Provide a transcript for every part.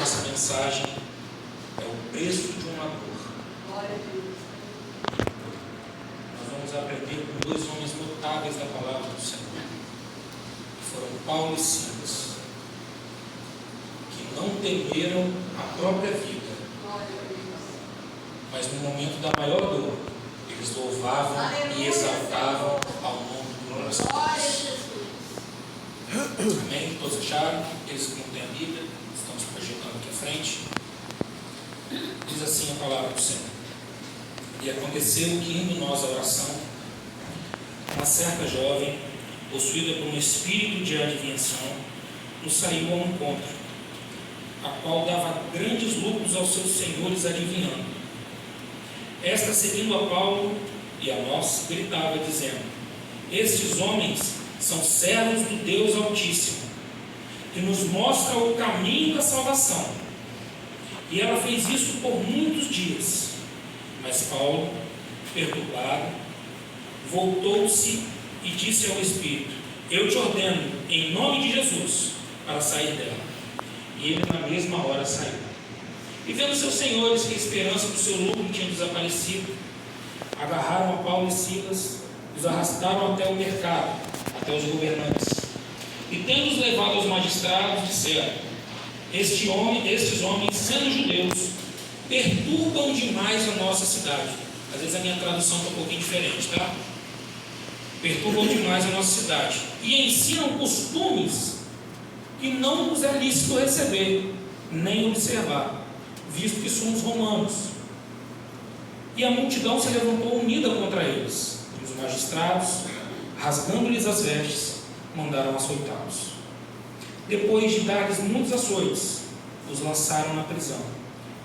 nossa mensagem é o preço de uma dor. Glória a Deus. Nós vamos aprender com dois homens notáveis da palavra do Senhor, que foram Paulo e Silas, que não temeram a própria vida, Glória a Deus. mas no momento da maior dor, eles louvavam e exaltavam ao nome do nosso Glória a Deus. Jesus. Amém? Todos acharam? Aqueles que não têm a Bíblia, estamos projetando aqui à frente. Diz assim a palavra do Senhor: E aconteceu que, indo nós à oração, uma certa jovem, possuída por um espírito de adivinhação, nos saiu ao encontro, a qual dava grandes lucros aos seus senhores adivinhando. Esta, seguindo a Paulo e a nós, gritava, dizendo: Estes homens são servos do Deus Altíssimo, que nos mostra o caminho da salvação. E ela fez isso por muitos dias. Mas Paulo, perturbado, voltou-se e disse ao Espírito: Eu te ordeno, em nome de Jesus, para sair dela. E ele na mesma hora saiu. E vendo seus senhores que a esperança do seu lucro tinha desaparecido, agarraram a Paulo e Silas, os arrastaram até o mercado, até os governantes. E tendo-os levado aos magistrados, disseram: Estes homens, sendo judeus, perturbam demais a nossa cidade. Às vezes a minha tradução está um pouquinho diferente, tá? Perturbam demais a nossa cidade e ensinam costumes que não nos é lícito receber, nem observar, visto que somos romanos. E a multidão se levantou unida contra eles, e os magistrados, rasgando-lhes as vestes, mandaram açoitá-los. Depois de dar-lhes muitos açoites, os lançaram na prisão,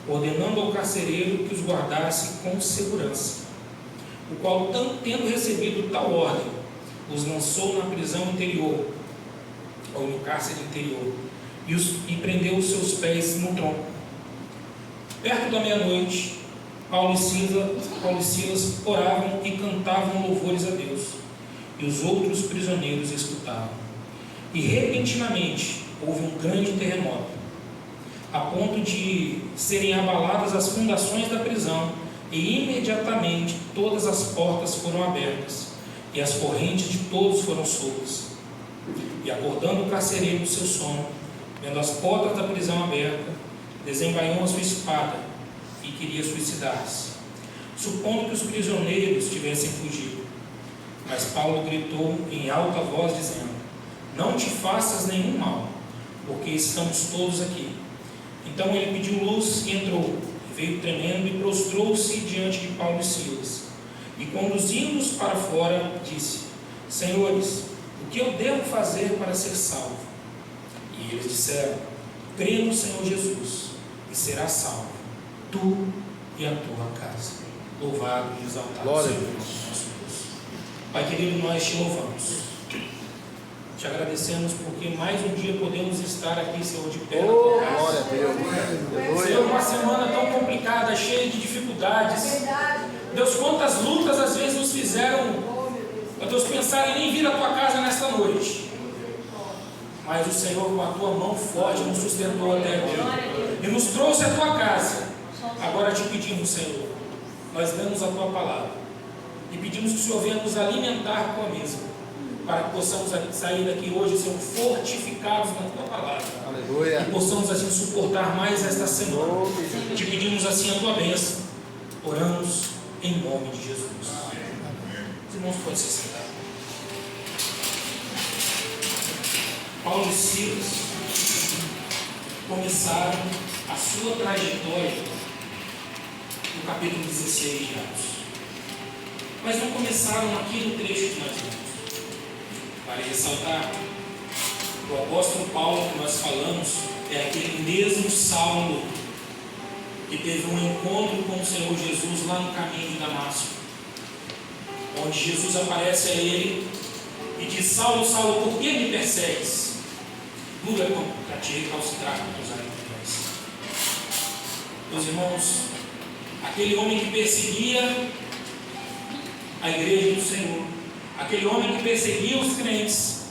ordenando ao carcereiro que os guardasse com segurança, o qual, tendo recebido tal ordem, os lançou na prisão interior, ou no cárcere interior, e prendeu os seus pés no tronco. Perto da meia-noite, Paulo e Silas oravam e cantavam louvores a Deus, e os outros prisioneiros escutavam. E repentinamente houve um grande terremoto, a ponto de serem abaladas as fundações da prisão, e imediatamente todas as portas foram abertas, e as correntes de todos foram soltas. E acordando o carcereiro do seu sono, vendo as portas da prisão abertas, desembainhou a sua espada e queria suicidar-se, supondo que os prisioneiros tivessem fugido. Mas Paulo gritou em alta voz, dizendo: Não te faças nenhum mal, porque estamos todos aqui. Então ele pediu luz e entrou, e veio tremendo e prostrou-se diante de Paulo e Silas. E conduzindo-os para fora, disse: Senhores, o que eu devo fazer para ser salvo? E eles disseram: Crê no Senhor Jesus, e serás salvo, tu e a tua casa. Louvado e exaltado Glória seja o nosso Deus. Pai querido, nós te louvamos. Te agradecemos porque mais um dia podemos estar aqui, Senhor, de pé na tua casa. Glória a Deus. Senhor, uma semana tão complicada, cheia de dificuldades. Deus, quantas lutas às vezes nos fizeram, ó Deus, pensar em nem vir à tua casa nesta noite. Mas o Senhor, com a tua mão forte, nos sustentou até aqui e nos trouxe à tua casa. Agora te pedimos, Senhor, nós lemos a tua palavra e pedimos que o Senhor venha nos alimentar com a mesa, para que possamos sair daqui hoje, Senhor, fortificados na tua palavra. Aleluia. E possamos assim suportar mais esta semana. Te pedimos assim a tua bênção. Oramos em nome de Jesus. Os irmãos podem se sentar. Paulo e Silas começaram a sua trajetória no capítulo 16 de Atos. Mas não começaram aqui no trecho que nós lemos. Vale ressaltar, o apóstolo Paulo que nós falamos é aquele mesmo Saulo que teve um encontro com o Senhor Jesus lá no caminho de Damasco, onde Jesus aparece a ele e diz: Saulo, Saulo, por que me persegues? Dura para te recalcitrar com os alimentares. Meus irmãos, aquele homem que perseguia a igreja do Senhor, aquele homem que perseguia os crentes,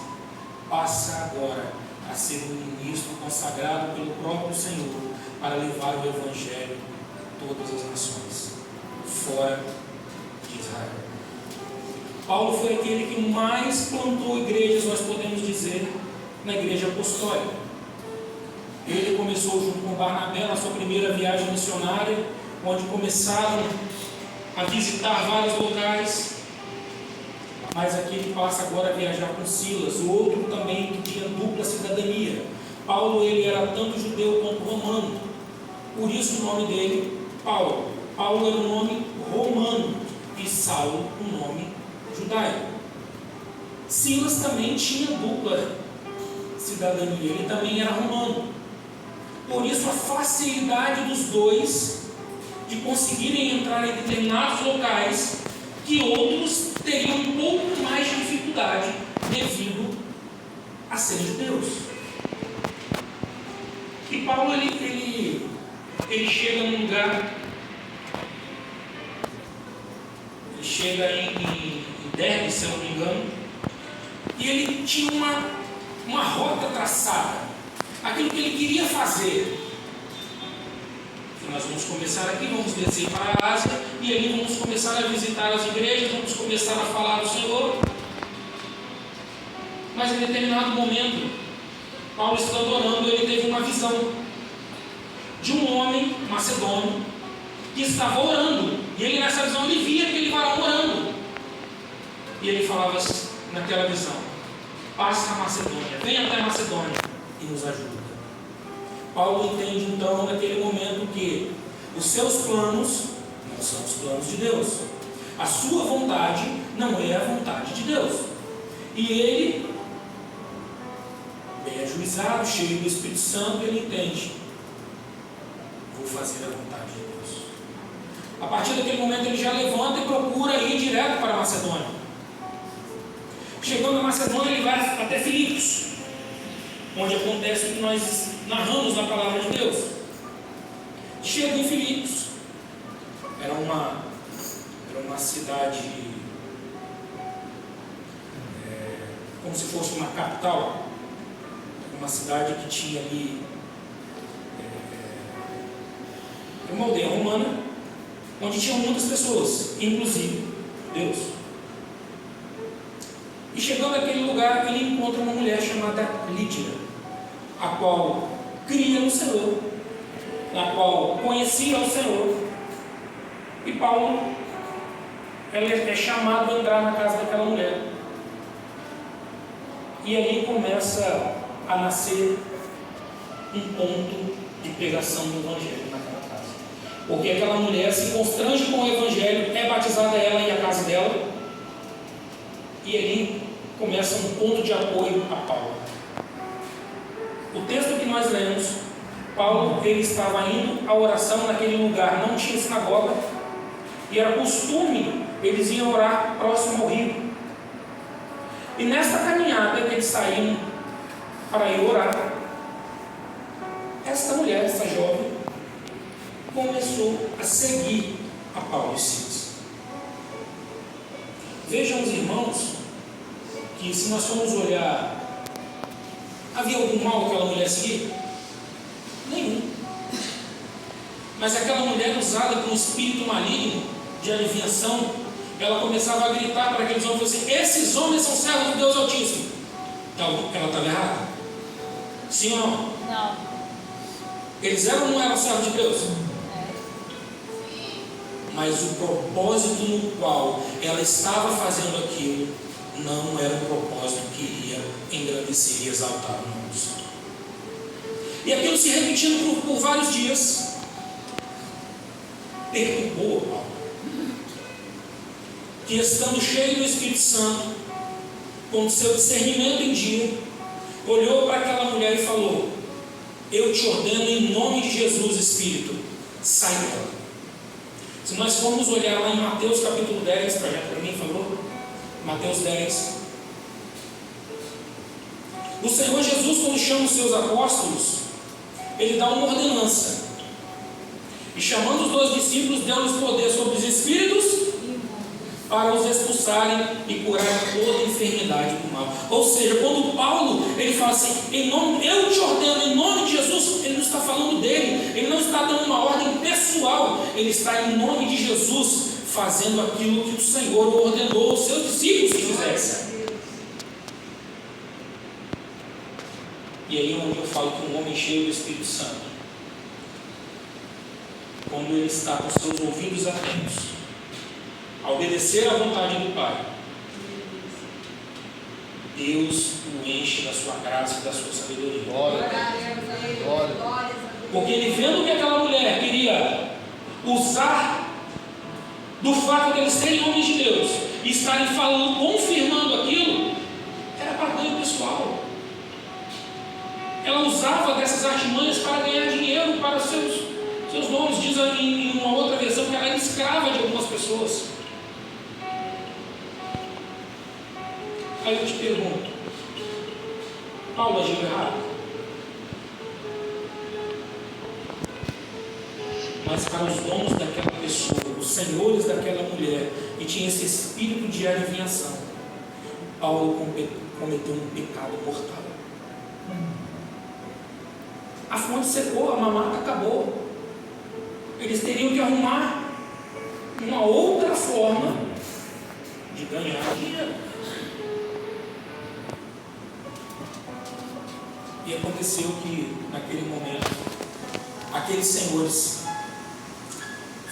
passa agora a ser um ministro consagrado pelo próprio Senhor para levar o Evangelho a todas as nações, fora de Israel. Paulo foi aquele que mais plantou igrejas, nós podemos dizer, na igreja apostólica. Ele começou junto com Barnabé na sua primeira viagem missionária, onde começaram a visitar vários locais. Mas aqui ele passa agora a viajar com Silas, o outro também que tinha dupla cidadania. Paulo, ele era tanto judeu quanto romano, por isso o nome dele, Paulo. Paulo era um nome romano e Saulo um nome judaico. Silas também tinha dupla cidadania, ele também era romano. Por isso a facilidade dos dois de conseguirem entrar em determinados locais que outros teriam um pouco mais de dificuldade devido a serem judeus. E Paulo ele chega num lugar, ele chega em Derbe, se eu não me engano, e ele tinha uma rota traçada, aquilo que ele queria fazer. Nós vamos começar aqui, vamos descer para a Ásia, e ali vamos começar a visitar as igrejas, vamos começar a falar do Senhor. Mas em determinado momento, Paulo estando orando, ele teve uma visão de um homem macedônio que estava orando, e ele nessa visão ele via aquele varão orando, e ele falava assim, naquela visão: passa a Macedônia, venha até a Macedônia e nos ajuda. Paulo entende então naquele momento que os seus planos não são os planos de Deus, a sua vontade não é a vontade de Deus, e ele, bem ajuizado, cheio do Espírito Santo, ele entende: vou fazer a vontade de Deus. A partir daquele momento ele já levanta e procura ir direto para a Macedônia. Chegando a Macedônia, ele vai até Filipos, onde acontece o que nós narramos na palavra de Deus. Chega em Filipos, era uma cidade, como se fosse uma capital, uma cidade que tinha ali uma aldeia romana, onde tinham muitas pessoas, inclusive Deus. E chegando àquele lugar, ele encontra uma mulher chamada Lídia, a qual cria no Senhor, na qual conhecia o Senhor. E Paulo é chamado a entrar na casa daquela mulher. E ali começa a nascer um ponto de pregação do Evangelho naquela casa. Porque aquela mulher se constrange com o Evangelho, é batizada ela e a casa dela, e ali começa um ponto de apoio a Paulo. O texto que nós lemos, Paulo ele estava indo à oração naquele lugar, não tinha sinagoga, e era costume, eles iam orar próximo ao rio. E nesta caminhada que eles saíram para ir orar, esta mulher, essa jovem, começou a seguir a Paulo e Silas. Vejam os irmãos, que se nós formos olhar, havia algum mal aquela mulher seguir? Nenhum. Mas aquela mulher usada por um espírito maligno de adivinhação, ela começava a gritar para aqueles homens assim: esses homens são servos de Deus Altíssimo. Então, ela estava errada? Sim ou não? Não. Eles eram ou não eram servos de Deus? Mas o propósito no qual ela estava fazendo aquilo não era um propósito que iria engrandecer e exaltar o nome do Senhor. E aquilo se repetindo por vários dias perturbou Paulo, que estando cheio do Espírito Santo, com o seu discernimento em dia, olhou para aquela mulher e falou: eu te ordeno em nome de Jesus, Espírito, sai dela. Se nós formos olhar lá em Mateus capítulo 10, para mim, por favor, Mateus 10, o Senhor Jesus, quando chama os seus apóstolos, ele dá uma ordenança, e chamando os 12 discípulos, deu-lhes poder sobre os espíritos para os expulsarem e curarem toda enfermidade do mal. Ou seja, quando Paulo ele fala assim, eu te ordeno em nome de Jesus, ele não está falando dele, ele não está dando uma ordem pessoal, ele está em nome de Jesus fazendo aquilo que o Senhor ordenou aos seus discípulos que fizessem. E aí é onde eu falo que um homem cheio do Espírito Santo, quando ele está com seus ouvidos atentos a obedecer à vontade do Pai, Deus o enche da sua graça e da sua sabedoria. Porque ele vendo que aquela mulher queria usar do fato de eles serem homens de Deus e estarem falando, confirmando aquilo, era para ganho pessoal. Ela usava dessas artimanhas para ganhar dinheiro para seus donos. Diz em uma outra versão que ela era escrava de algumas pessoas. Aí eu te pergunto, Paulo agiu errado? Mas para os donos daquela pessoa, os senhores daquela mulher, que tinha esse espírito de adivinhação, Paulo cometeu um pecado mortal. A fonte secou, a mamata acabou. Eles teriam que arrumar uma outra forma de ganhar dinheiro. E aconteceu que, naquele momento, aqueles senhores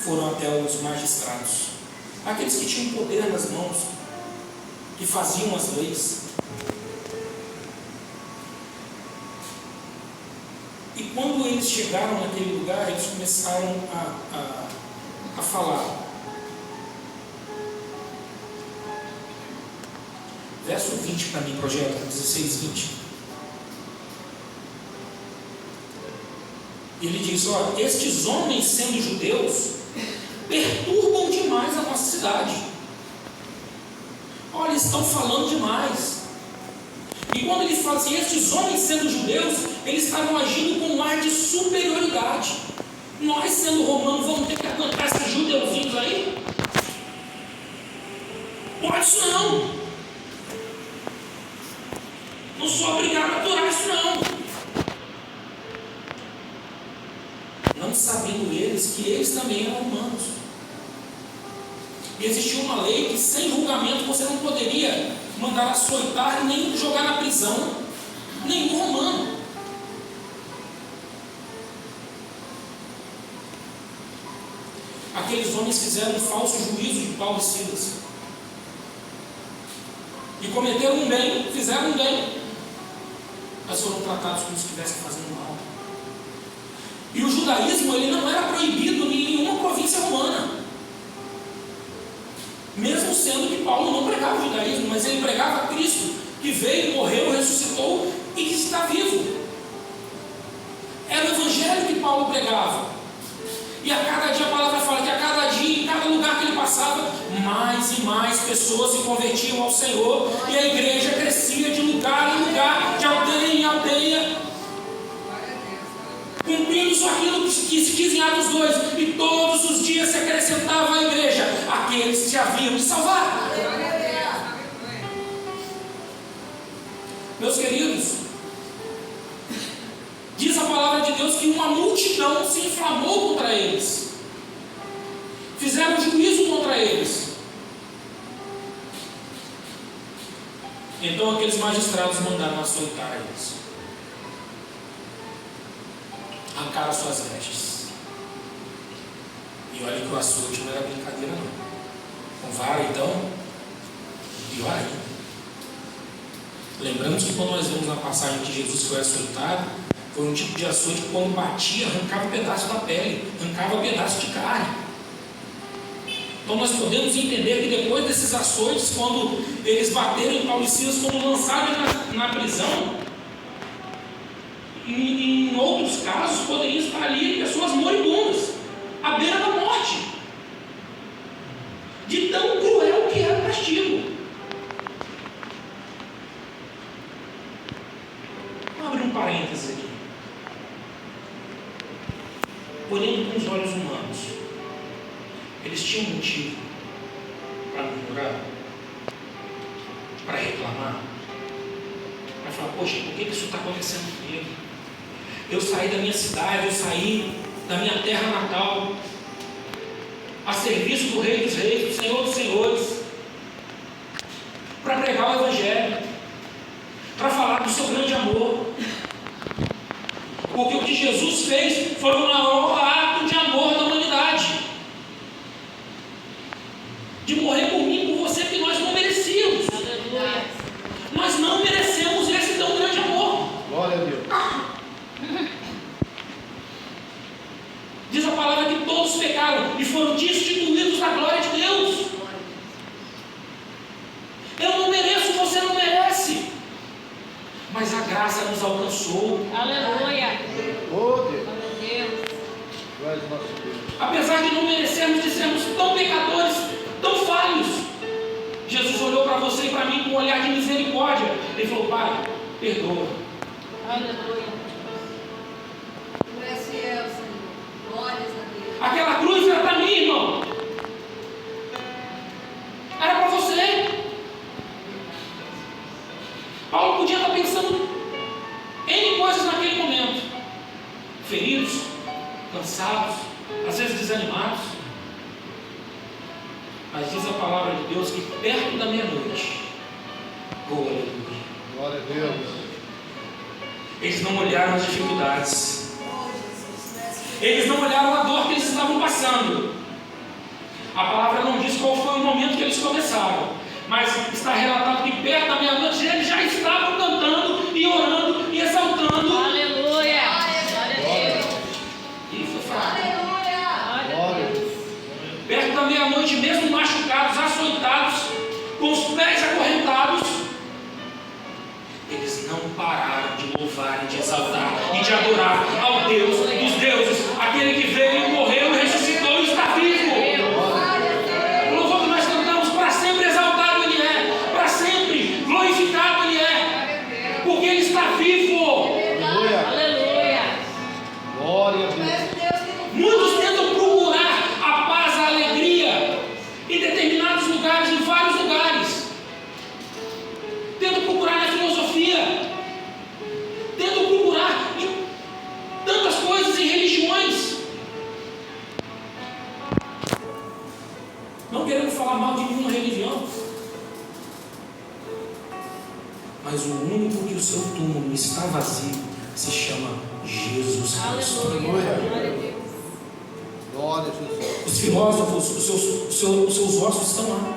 foram até os magistrados, aqueles que tinham poder nas mãos, que faziam as leis. E quando eles chegaram naquele lugar, eles começaram a falar. Verso 20 para mim, projeto 16, 20. Ele diz, olha, estes homens sendo judeus, perturbam demais a nossa cidade. Olha, estão falando demais. E quando ele fala assim, estes homens sendo judeus, eles estavam agindo com um ar de superioridade. Nós, sendo romanos, vamos ter que aguentar esses judeuzinhos aí? Pode isso não. Não sou obrigado a aturar isso não. Não sabendo eles que eles também eram humanos. E existia uma lei que sem julgamento você não poderia mandar açoitar nem jogar na prisão nenhum romano. Aqueles homens fizeram um falso juízo de Paulo e Silas e cometeram um bem, fizeram um bem, mas foram tratados como se estivessem fazendo mal. E o judaísmo ele não era proibido em nenhuma província romana. Mesmo sendo que Paulo não pregava o judaísmo, mas ele pregava Cristo, que veio, morreu, ressuscitou e que está vivo. Era o evangelho que Paulo pregava. E a cada dia a palavra fala que a cada dia, em cada lugar que ele passava, mais e mais pessoas se convertiam ao Senhor, e a igreja crescia de lugar em lugar, de aldeia em aldeia, cumprindo só aquilo que se diz em Atos 2, e todos os dias se acrescentava à igreja aqueles que se haviam de salvar. Meus queridos, diz a palavra de Deus que uma multidão se inflamou contra eles, fizeram juízo contra eles. Então aqueles magistrados mandaram açoitar eles, arrancaram suas vestes. E olha que o açoite não era brincadeira não. Com vara então, pior ainda. Lembramos que quando nós vemos na passagem que Jesus foi açoitado, foi um tipo de açoite que quando batia, arrancava um pedaço da pele, arrancava um pedaço de carne. Então nós podemos entender que depois desses açoites, quando eles bateram em Paulo e Silas, quando lançaram na prisão, em outros casos poderiam estar ali pessoas moribundas, à beira da morte, de tão cruel que era o castigo. Vou abrir um parênteses aqui. Olhando com os olhos humanos, eles tinham motivo para murmurar. para reclamar, para falar, poxa, por que isso está acontecendo comigo? Eu saí da minha cidade, eu saí da minha terra natal, a serviço do Rei dos Reis, do Senhor dos Senhores, para pregar o Evangelho, para falar do seu grande amor. Porque o que Jesus fez foi o maior ato de amor da humanidade, de morrer por mim e por você, que nós não merecíamos. Aleluia. Nós não merecemos esse tão grande amor. Glória a Deus. Diz a palavra que todos pecaram e foram destituídos da glória de Deus. Eu não mereço, você não merece, mas a graça nos alcançou. Aleluia. Oh Deus. Glória a Deus. Tu és o nosso Deus. Apesar de não merecermos, de sermos tão pecadores, tão falhos, Jesus olhou para você e para mim com um olhar de misericórdia. Ele falou, Pai, perdoa. Aleluia. Tu és fiel, Senhor. Glórias a Deus. Aquela cruz era para mim, irmão. Era para você. Paulo podia estar pensando em coisas naquele momento. Feridos, cansados, às vezes desanimados. Mas diz a palavra de Deus que perto da meia-noite, aleluia, Glória a Deus. eles não olharam as dificuldades, eles não olharam a dor que eles estavam passando. A palavra não diz qual foi o momento que eles começaram, mas está relatado que perto da meia-noite eles já estavam cantando e orando e exaltando. Aleluia. Glória a Deus. E foi fraco. Glória a Deus. Perto da meia-noite, mesmo machucados, açoitados, com os pés acorrentados, eles não pararam de louvar e de exaltar e de adorar ao Deus dos deuses, aquele que veio, morreu e ressuscitou e está vivo. O louvor que nós cantamos, para sempre exaltado Ele é, para sempre glorificado Ele é, porque Ele está vivo. Aleluia. Aleluia. Glória a Deus. Muitos tentam procurar a paz, a alegria em determinados lugares, em vários lugares. Tentam procurar na filosofia, tentam procurar em tantas coisas, em religiões. Não querendo falar mal de nenhuma religião, mas o único que o seu túmulo está vazio se chama Jesus Cristo. Aleluia. Glória a Deus. Glória a Jesus. Os filósofos, os seus ossos estão lá.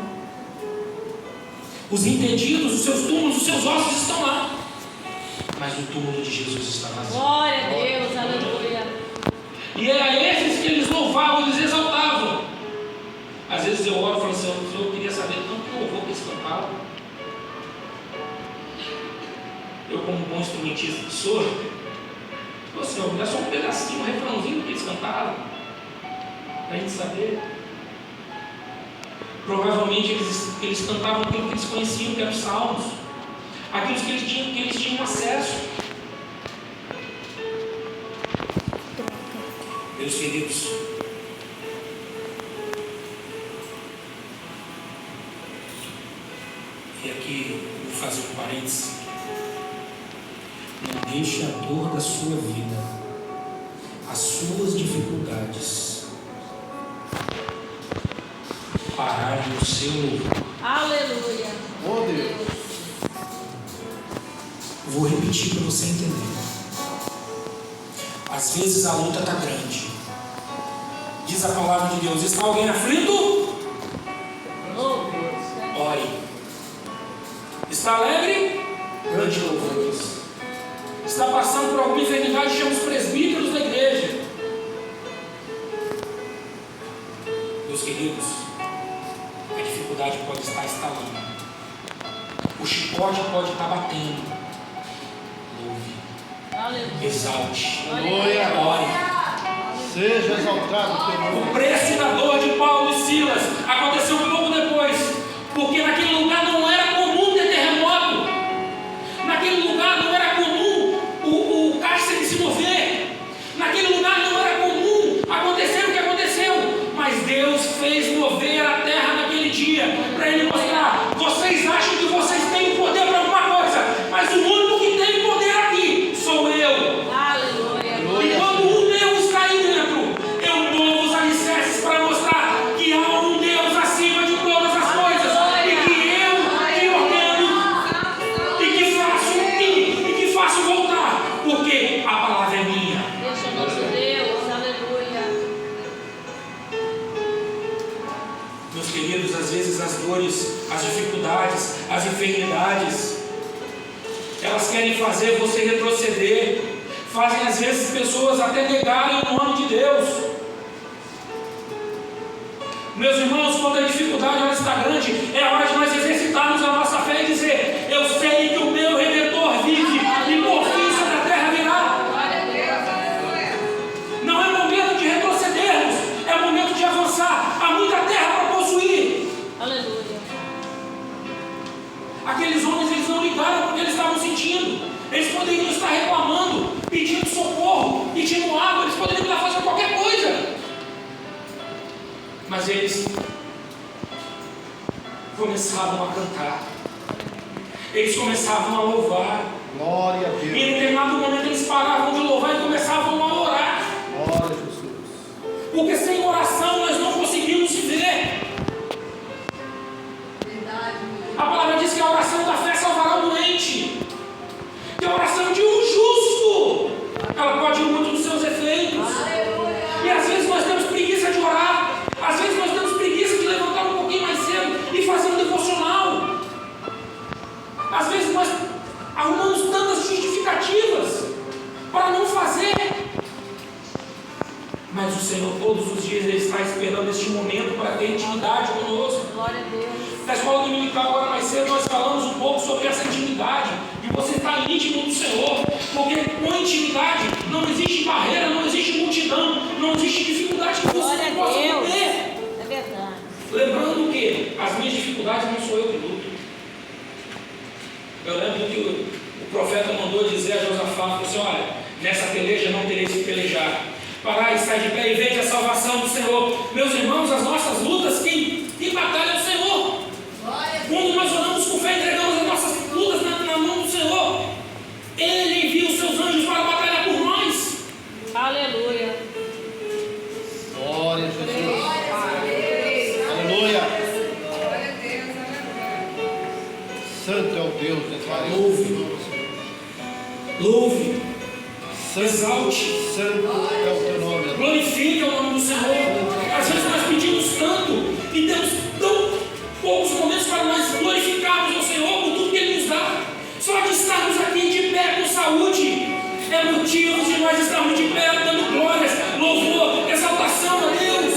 Os entendidos, os seus túmulos, os seus ossos estão lá. Mas o túmulo de Jesus está vazio. Glória a Deus. Aleluia. E era esses que eles louvavam, eles exaltavam. Às vezes eu oro e falo assim, eu queria saber tanto louvor que eles cantavam. Eu, como bom instrumentista que sou, falei assim, me dá só um pedacinho, um refrãozinho que eles cantaram, para a gente saber. Provavelmente eles cantavam aquilo que eles conheciam, que eram os salmos, aquilo que eles tinham acesso. Meus queridos, e aqui vou fazer um parênteses. Não deixe a dor da sua vida, as suas dificuldades, pararem o seu louvor. Aleluia. Oh Deus. Vou repetir para você entender. Às vezes a luta está grande. Diz a palavra de Deus: está alguém aflito? Ore. Está alegre? Cante louvores. Está passando por alguma enfermidade? Chama os presbíteros da igreja. Meus queridos, a dificuldade pode estar estalando, o chicote pode estar batendo. Louve, Aleluia. exalte, Aleluia. ore. Seja exaltado o teu nome. O preço da dor de Paulo e Silas aconteceu um pouco depois, porque naquele lugar não era comum ter terremoto, naquele lugar não era comum o cárcere se mover, naquele lugar não era comum acontecer o que aconteceu, mas Deus fez mover a terra naquele dia, para ele querem fazer você retroceder, fazem às vezes pessoas até negarem o nome de Deus. Meus irmãos, quando a dificuldade ela está grande, é a hora de nós exercitarmos a nossa fé e dizer: eu sei que o meu Redentor vive e por fim sobre a terra virá. Não é momento de retrocedermos, é momento de avançar. Há muita terra para possuir. Aleluia. Aqueles homens, eles não ligaram porque eles estavam sentindo. Eles poderiam estar reclamando, pedindo socorro, pedindo água, eles poderiam estar fazendo qualquer coisa. Mas eles começavam a cantar, eles começavam a louvar. Glória a E em Deus. determinado momento eles paravam de louvar e começavam a orar. Glória a Jesus. Porque sem oração nós não conseguimos viver. A palavra diz que a oração da fé salvará o doente. Que a oração de um justo, ela pode ir muito dos seus efeitos. E às vezes nós temos preguiça de orar. Às vezes nós temos preguiça de levantar um pouquinho mais cedo e fazer um devocional. Às vezes nós arrumamos tantas justificativas para não fazer. Mas o Senhor todos os dias Ele está esperando este momento para ter intimidade conosco. Glória a Deus. Na escola dominical, agora mais cedo, nós falamos um pouco sobre essa intimidade, de você estar íntimo do Senhor, porque com intimidade não existe barreira, não existe multidão, não existe dificuldade que você Glória não possa a Deus. ter. É verdade. Lembrando que as minhas dificuldades não sou eu que luto. Eu lembro que o profeta mandou dizer a Josafá, falou assim: olha, nessa peleja não tereis que pelejar. Parai, sai de pé e vede a salvação do Senhor. Meus irmãos, as nossas lutas, quem batalha é o Senhor. Quando nós oramos com fé, entregamos as nossas lutas na mão do Senhor, Ele envia os seus anjos para batalhar por nós. Aleluia. Glória a Jesus. Aleluia. Santo é o Deus de Israel. Louve, exalte, Santo é o teu nome. glorifique o nome do Senhor. Às vezes nós pedimos tanto e temos tão poucos momentos para nós glorificarmos o Senhor por tudo que Ele nos dá. Só de estarmos aqui de pé com saúde é motivo de nós estarmos de pé dando glórias, louvor, exaltação a Deus.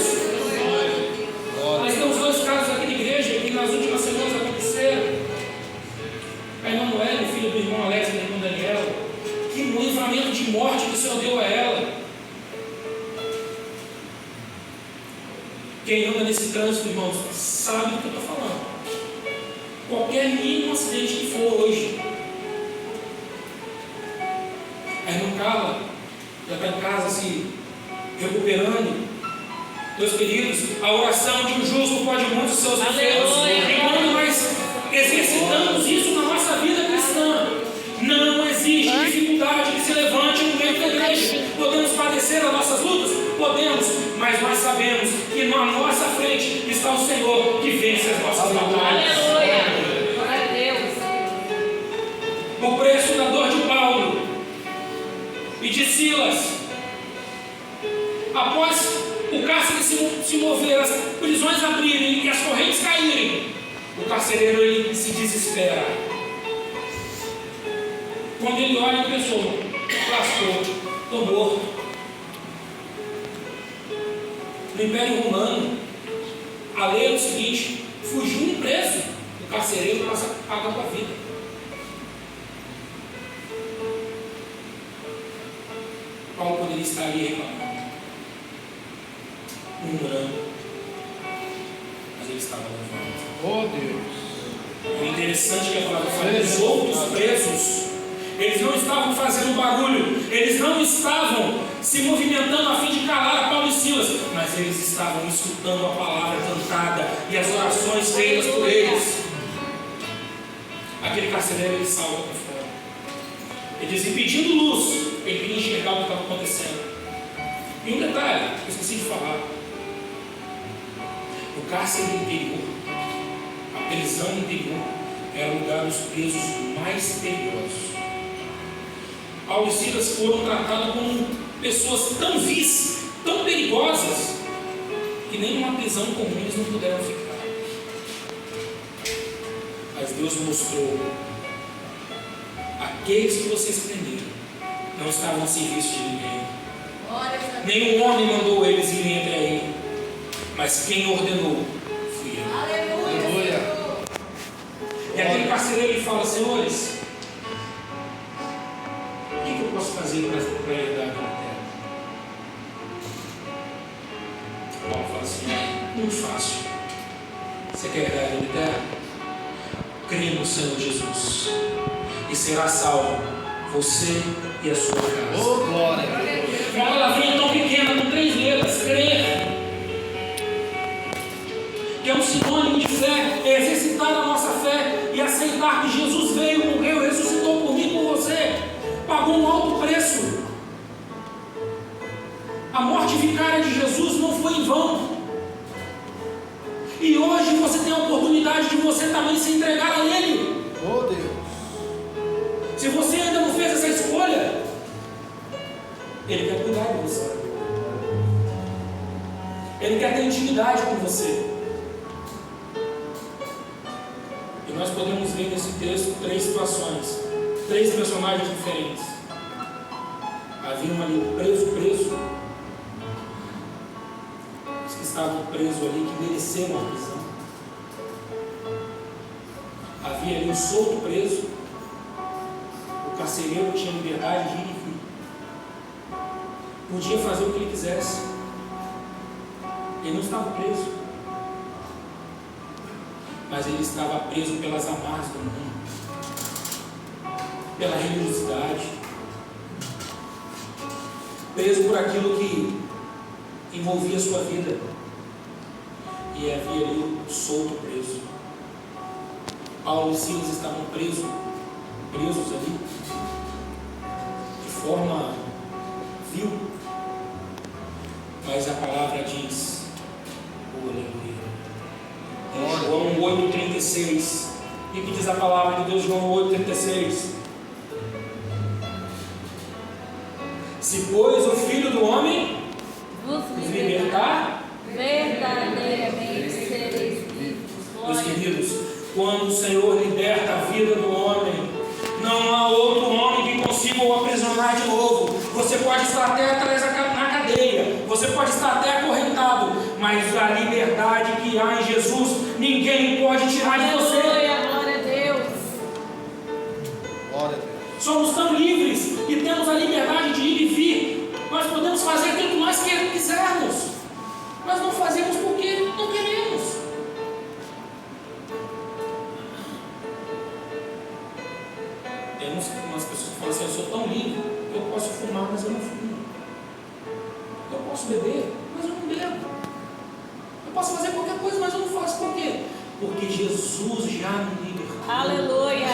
Nós temos dois casos aqui na igreja que nas últimas semanas aconteceram. A Emanuele, filha do irmão Alex e do irmão Daniel, que no livramento de morte que o Senhor deu a ela. Quem anda nesse trânsito, irmãos, sabe do que eu estou falando. Qualquer mínimo acidente que for hoje, a irmã Carla já está em casa se recuperando. Meus queridos, a oração de um justo pode muito os seus efeitos. E quando nós exercitamos isso na nossa vida cristã, não existe dificuldade que se levante no meio da igreja. Podemos padecer as nossas lutas? Podemos, mas nós sabemos que na nossa frente está o Senhor que vence as nossas batalhas. Aleluia. Glória a Deus. O preço da dor de Paulo e de Silas, após o cárcere se mover, as prisões abrirem e as correntes caírem, o carcereiro ele se desespera. Quando ele olha a pessoa, lascou, estou morto. No Império Romano, a lei é o seguinte: fugiu um preso, o carcereiro passa a pagar com a vida. Paulo poderia estar ali reclamando, murmurando, mas ele estava louvando. Oh Deus. O interessante é que a palavra fala: os outros presos, eles não estavam fazendo barulho, eles não estavam se movimentando a fim de calar a Paulo e Silas, mas eles estavam escutando a palavra cantada e as orações feitas por eles. Aquele carcereiro ele salva para fora. Ele diz: pedindo luz, ele queria enxergar o que estava acontecendo. E um detalhe que eu esqueci de falar: o cárcere interior, a prisão interior, era o lugar dos presos mais perigosos. Paulo e Silas foram tratados como pessoas tão vis, tão perigosas, que nem numa prisão comum eles não puderam ficar. Mas Deus mostrou a Aqueles que vocês prenderam não estavam a serviço de ninguém. Nenhum homem mandou eles irem entre aí, mas quem ordenou fui eu. Aleluia. E aquele carcereiro ele fala: senhores, o que eu posso fazer para herdar a terra? Paulo fala assim: muito fácil. Você quer herdar a vida eterna? Crê no Senhor Jesus e será salvo, você e a sua casa. Oh, glória. Uma palavrinha tão pequena, com 3 letras: crer, que é um sinônimo de fé, é exercitar a nossa fé e aceitar que Jesus veio, morreu, ressuscitou por mim e por você, pagou um alto preço. A morte vicária de Jesus não foi em vão. E hoje você tem a oportunidade de você também se entregar a Ele. Oh, Deus. Se você ainda não fez essa escolha, Ele quer cuidar de você. Ele quer ter intimidade com você. E nós podemos ver nesse texto 3 situações, 3 personagens diferentes. Havia um ali preso, os que estavam presos ali, que mereceram a prisão. Havia ali um solto preso, o carcereiro tinha liberdade de ir e vir, podia fazer o que ele quisesse, ele não estava preso, mas ele estava preso pelas amarras do mundo, pela religiosidade, preso por aquilo que envolvia a sua vida. E havia ali um solto preso. Paulo e Silas estavam presos ali, de forma vil, mas a palavra diz: oh, aleluia. João 8,36. O que diz a palavra de Deus? João 8,36. Se pois o Filho do Homem Vos nos libertar, verdadeiramente sereis livres. meus queridos, quando o Senhor liberta a vida do homem, não há outro homem que consiga o aprisionar de novo. Você pode estar até atrás na cadeia, você pode estar até acorrentado, mas a liberdade que há em Jesus, ninguém pode tirar de você. Aleluia, glória a Deus. Glória a Deus. Somos tão livres e temos a liberdade de ir e vir. Nós podemos fazer aquilo que nós quisermos, mas não fazemos porque não queremos. Tem umas pessoas que falam assim: eu sou tão livre que eu posso fumar, mas eu não fumo. Eu posso beber, mas eu não bebo. Eu posso fazer qualquer coisa, mas eu não faço. Por quê? Porque Jesus já me libertou. Aleluia.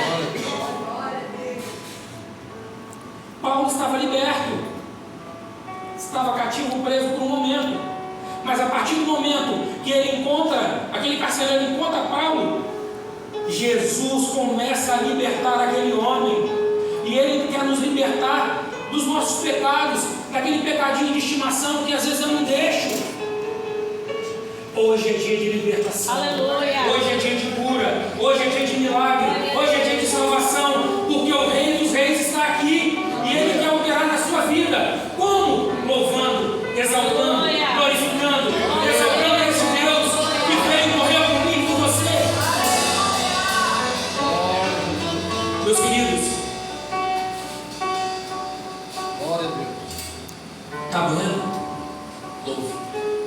Paulo estava liberto, estava cativo, preso por um momento, mas a partir do momento que ele encontra, aquele carcereiro encontra Paulo, Jesus começa a libertar aquele homem, e Ele quer nos libertar dos nossos pecados, daquele pecadinho de estimação que às vezes eu não deixo. Hoje é dia de libertação. Aleluia. Hoje é dia de cura, hoje é dia de milagre, hoje é dia de salvação, porque o Rei dos Reis está aqui e Ele quer operar na sua vida. Como? Louvando, exaltando, glorificando, exaltando esse Deus que veio e morreu por mim e por você. Meus queridos, Glória a Deus. está doendo? Louve.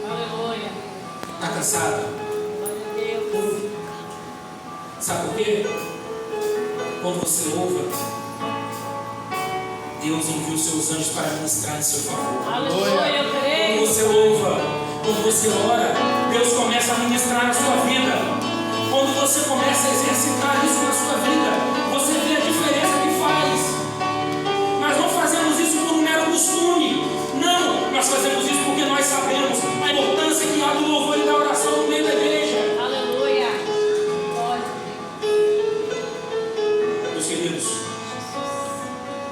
Aleluia. Está cansado? Glória a Deus. Louve. Sabe por quê? Quando você louva, Deus envia os seus anjos para ministrar em seu favor. Aleluia, eu Quando creio. você louva, quando você ora, Deus começa a ministrar na sua vida. Quando você começa a exercitar isso na sua vida, você vê a diferença que faz. Nós não fazemos isso por um mero costume. Não, nós fazemos isso porque nós sabemos a importância que há do louvor e da oração no meio da igreja. Aleluia. Glória. Meus queridos,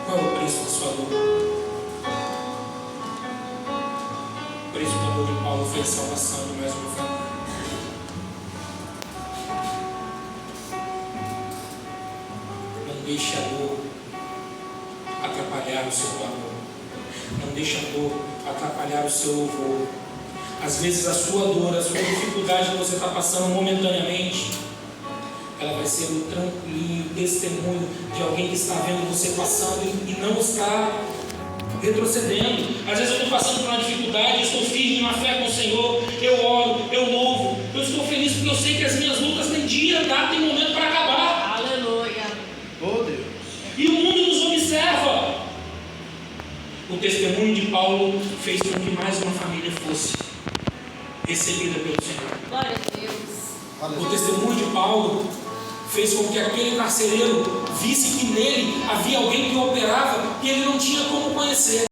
qual é o preço da sua dor? O preço da dor de Paulo foi a salvação de mais uma família. Não deixe a dor atrapalhar o seu clamor. Não deixa a dor atrapalhar o seu louvor. Às vezes a sua dor, a sua dificuldade que você está passando momentaneamente, ela vai ser um trampolim, um testemunho de alguém que está vendo você passando e não está retrocedendo. Às vezes eu estou passando por uma dificuldade, estou firme na fé com o Senhor, eu oro, eu louvo, eu estou feliz porque eu sei que as minhas lutas têm dia, data e momento para acabar. Aleluia. Oh Deus. E o mundo nos observa. O testemunho de Paulo fez com que mais uma família fosse recebida pelo Senhor. Glória a Deus. O testemunho de Paulo fez com que aquele carcereiro visse que nele havia alguém que operava e ele não tinha como conhecer.